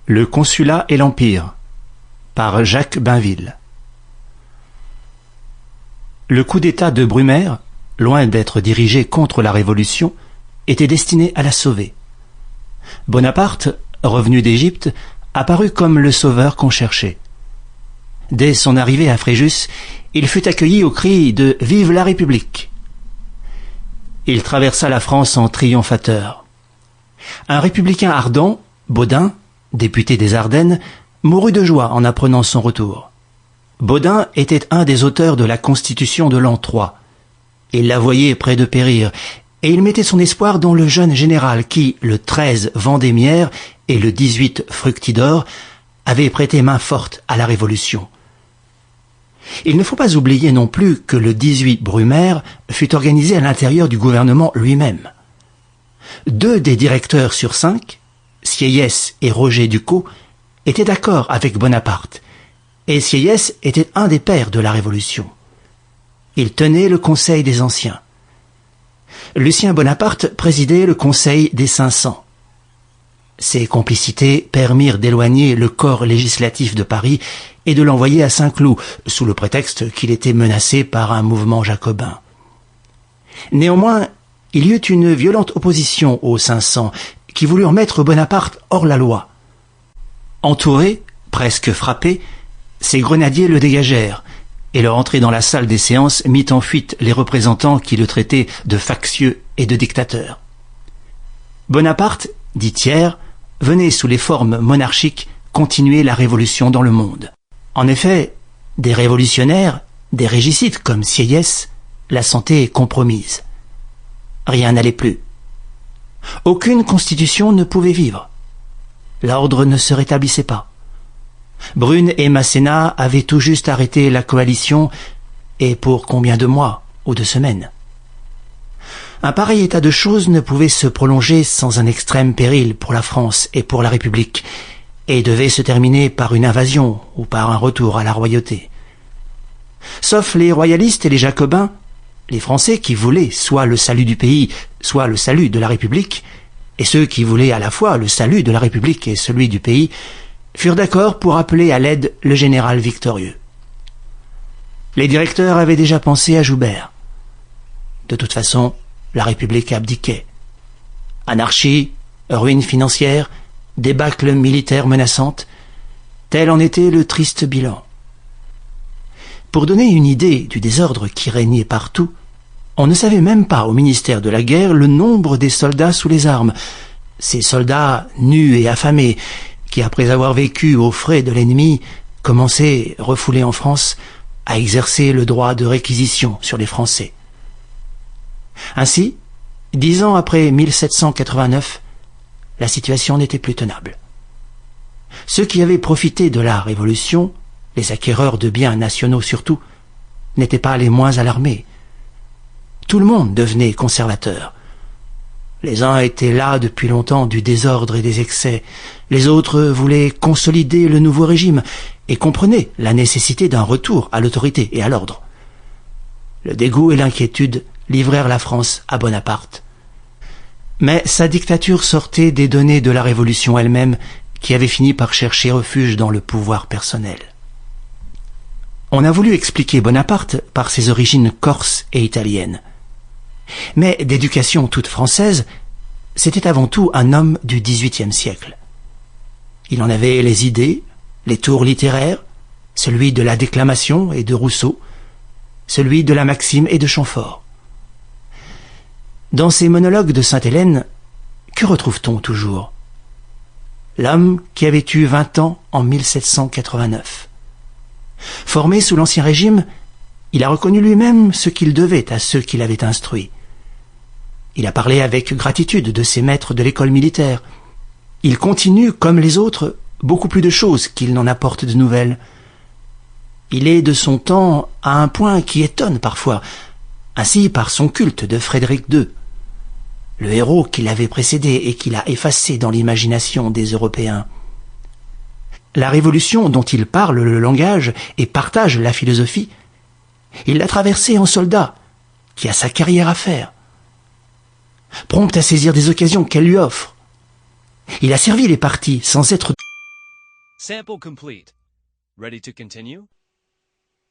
Le consulat et l'Empire, par Jacques Bainville. Le coup d'État de Brumaire, loin d'être dirigé contre la Révolution, était destiné à la sauver. Bonaparte, revenu d'Égypte, apparut comme le sauveur qu'on cherchait. Dès son arrivée à Fréjus, il fut accueilli au cri de « Vive la République !». Il traversa la France en triomphateur. Un républicain ardent, Baudin, député des Ardennes, mourut de joie en apprenant son retour. Baudin était un des auteurs de la Constitution de l'an 3. Il la voyait près de périr, et il mettait son espoir dans le jeune général qui, le 13 Vendémiaire et le 18 Fructidor, avait prêté main forte à la Révolution. Il ne faut pas oublier non plus que le 18 Brumaire fut organisé à l'intérieur du gouvernement lui-même. 2 des directeurs sur 5, Sieyès et Roger Ducos, étaient d'accord avec Bonaparte, et Sieyès était un des pères de la Révolution. Il tenait le Conseil des Anciens. Lucien Bonaparte présidait le Conseil des 500. Ces complicités permirent d'éloigner le corps législatif de Paris et de l'envoyer à Saint-Cloud, sous le prétexte qu'il était menacé par un mouvement jacobin. Néanmoins, il y eut une violente opposition aux 500, qui voulurent mettre Bonaparte hors la loi. Entouré, presque frappé, ses grenadiers le dégagèrent, et leur entrée dans la salle des séances mit en fuite les représentants qui le traitaient de factieux et de dictateur. Bonaparte, dit Thiers, venait sous les formes monarchiques continuer la révolution dans le monde. En effet, des révolutionnaires, des régicides comme Sieyès, la sentaient compromise. Rien n'allait plus. Aucune constitution ne pouvait vivre. L'ordre ne se rétablissait pas. Brune et Masséna avaient tout juste arrêté la coalition, et pour combien de mois ou de semaines? Un pareil état de choses ne pouvait se prolonger sans un extrême péril pour la France et pour la République, et devait se terminer par une invasion ou par un retour à la royauté. Sauf les royalistes et les jacobins, les Français qui voulaient soit le salut du pays, soit le salut de la République, et ceux qui voulaient à la fois le salut de la République et celui du pays, furent d'accord pour appeler à l'aide le général victorieux. Les directeurs avaient déjà pensé à Joubert. De toute façon, la République abdiquait. Anarchie, ruine financière, débâcle militaire menaçante, tel en était le triste bilan. Pour donner une idée du désordre qui régnait partout, on ne savait même pas au ministère de la Guerre le nombre des soldats sous les armes, ces soldats nus et affamés, qui après avoir vécu aux frais de l'ennemi, commençaient, refoulés en France, à exercer le droit de réquisition sur les Français. Ainsi, 10 ans après 1789, la situation n'était plus tenable. Ceux qui avaient profité de la Révolution, les acquéreurs de biens nationaux surtout, n'étaient pas les moins alarmés. Tout le monde devenait conservateur. Les uns étaient là depuis longtemps du désordre et des excès, les autres voulaient consolider le nouveau régime et comprenaient la nécessité d'un retour à l'autorité et à l'ordre. Le dégoût et l'inquiétude livrèrent la France à Bonaparte. Mais sa dictature sortait des données de la Révolution elle-même, qui avait fini par chercher refuge dans le pouvoir personnel. On a voulu expliquer Bonaparte par ses origines corses et italiennes. Mais d'éducation toute française, c'était avant tout un homme du XVIIIe siècle. Il en avait les idées, les tours littéraires, celui de la déclamation et de Rousseau, celui de la maxime et de Chamfort. Dans ces monologues de Sainte-Hélène, que retrouve-t-on toujours? L'homme qui avait eu 20 ans en 1789. Formé sous l'Ancien Régime, il a reconnu lui-même ce qu'il devait à ceux qui l'avaient instruit. Il a parlé avec gratitude de ses maîtres de l'école militaire. Il continue, comme les autres, beaucoup plus de choses qu'il n'en apporte de nouvelles. Il est de son temps à un point qui étonne parfois, ainsi par son culte de Frédéric II, le héros qui l'avait précédé et qui l'a effacé dans l'imagination des Européens. La révolution dont il parle le langage et partage la philosophie, il l'a traversée en soldat, qui a sa carrière à faire. Prompt à saisir des occasions qu'elle lui offre, il a servi les partis sans être Sample complete. Ready to continue?